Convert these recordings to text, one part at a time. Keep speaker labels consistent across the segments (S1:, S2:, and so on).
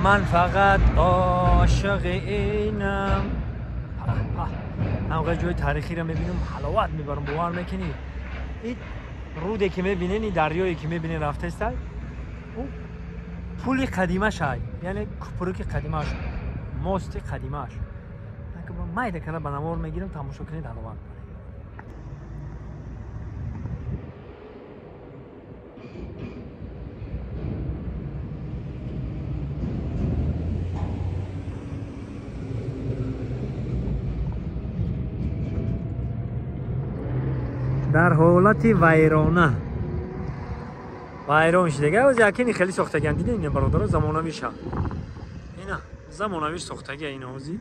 S1: من فقط عاشق اینم. همونقدر جای تاریخی رو میبینم حلاوت میبرم، باور میکنی؟ این روده که میبینین، این دریایی که میبینین رفته است، اون پول قدیمه شای، یعنی کپروک قدیمه شد، ماست قدیمه شد. من ایده کنه به نوار میگیرم تماشا کنید حلاوت. در حالت ویرانه ویران شده دیگه. از یکی خیلی ساختگی دیدین این برادر زمانوی شه، اینا زمانوی ساختگی این اوزی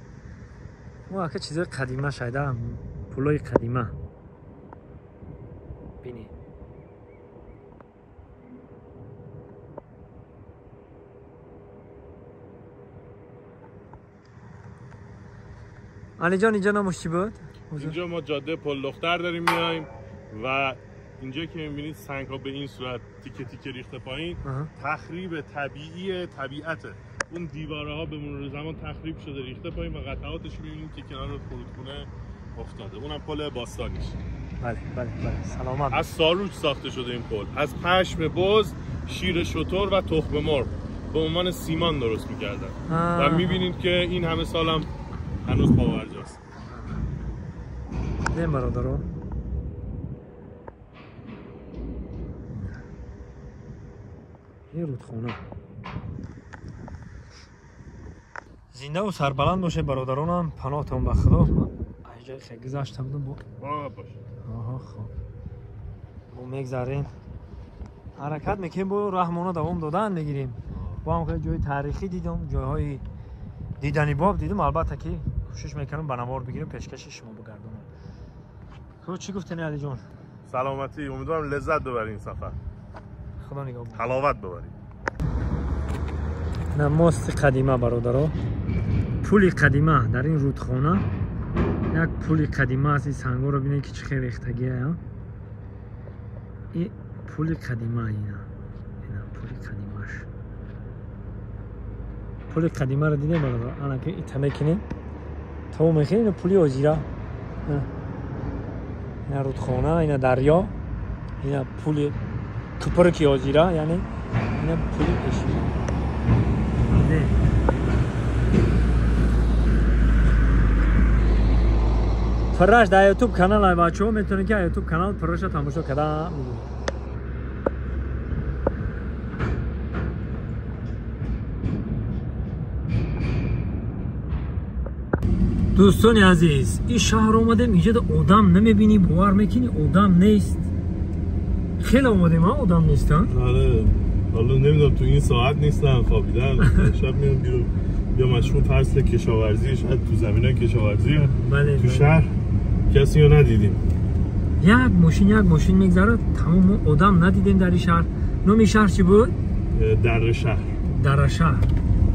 S1: و که چیز قدیمه شده، پولای قدیمه بینی. علی جان اینجا نامش چی بود؟
S2: اینجا ما جاده پل دختر داریم میایم و اینجا که میبینید سنگ ها به این صورت تیکه تیکه ریخته پایین، تخریب طبیعی طبیعته. اون دیواره ها به مرور زمان تخریب شده ریخته پایین و قطعاتش میبینید که کنار فرودخونه افتاده. اونم پل باستانیش.
S1: بله بله بله سلامت.
S2: از ساروج ساخته شده این پل، از پشم بز، شیر شتر و تخم مرغ به عنوان سیمان درست میکردن و میبینید که این همه سالم هنوز پاورجاست.
S1: نه برادرو این رودخونه زنده و سربلند باشه برادرانم، پناهتون به خدا. من اینجا خیلی گذشته بودم با
S2: باشه.
S1: آها خب ما میگذاریم حرکت میکنیم، با رحمانه دوام دادن میگیریم. با هم خیلی جای تاریخی دیدم، جایهای دیدنی باب دیدم، البته که کوشش میکنم به نوار بگیرم پیشکش شما بگردونم. تو چی گفتنی علی جان؟
S2: سلامتی، امیدوارم لذت ببرین این سفر.
S1: خدا نگاه کنه.
S2: حلاوت ببرید.
S1: نه ماست قدیمه برادرها، پول قدیمه در این رودخانه. یک پول قدیمه است. این سنگا رو ببینید که چه خیلی ریختگیه. این پول قدیمه، اینا پول قدیمهش. پول قدیمه رو دیدیم برادر؟ انا که ایتمه کنیم تو میخوایی این پولی آجیره، این رودخانه، این دریا، این پول کپرکی آجیره، یعنی این پول پیشی. فرش در یوتیوب کانال های بچه ها میتونید که یوتیوب کانال فرش رو تماشا کده. دوستان عزیز، این شهر اومدیم اینجا آدم نمیبینی، باور میکنی آدم نیست. خیلی اومدیم ها، آدم نیستن.
S2: آره حالا نمیدونم تو این ساعت نیستن، خوابیدن. شب میان بیرون یا مشغول فصل کشاورزی، شاید تو زمینای کشاورزی.
S1: بله
S2: تو شهر کسی رو ندیدیم.
S1: یک ماشین میگذره، تمام آدم ندیدیم در این شهر. نام شهر چی بود؟
S2: در شهر.
S1: در شهر.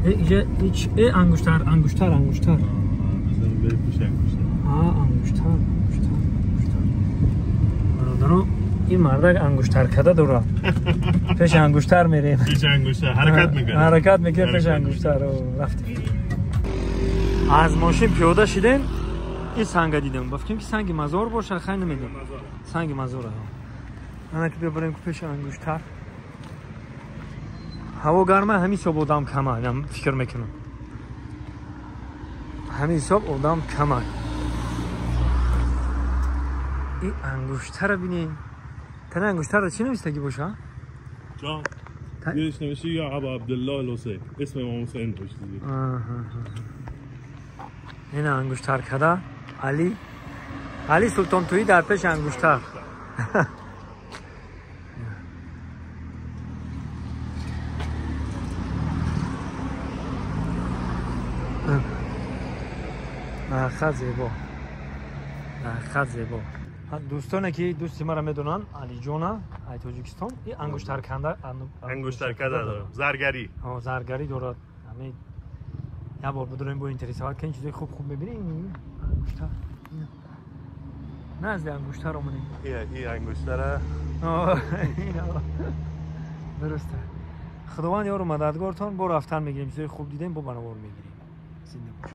S1: اینجا هیچ انگشتر
S2: بریم پیش انگشتر.
S1: انگشتر برادران، این مردک انگشتر کده دوره. پیش انگشتر میریم.
S2: پیش انگشتر حرکت میکنه
S1: پیش انگشتر رو رفتیم. از ماشین پیاده شدیم، این سنگ دیدم، گفتیم که سنگ مزار باشه، خیلی نمیدونم سنگ مزاره. انا که ببریم که پیش انگشتر. هوا گرمه، همین صبح آدم کمه، فکر میکنم همین صبح آدم کمه. این انگشتر رو بینی، تنه انگشتر رو چی نوشتگی باشه؟
S2: جان یادش نوشته یا ابا عبدالله الحسین، اسم امام حسین نوشته.
S1: این انگشتر کده علی سلطان تویی در پیش انگشتر. خیلی زیبا. دوستانی که دوستی مرا میدونن، علی جونه ای تاجیکستان، این انگشتر کده
S2: داره، زرگری
S1: داره. همین یا بار بدونیم با اینترنت که این چیزای خوب میبینین. انگشتر نه از انگشتر اومدیم.
S2: این انگشتره.
S1: اینا درسته. خداوند یار و مددگارتان. با رفتن میگیریم چیزای خوب دیدیم با بنوار میگیریم. زنده باشید.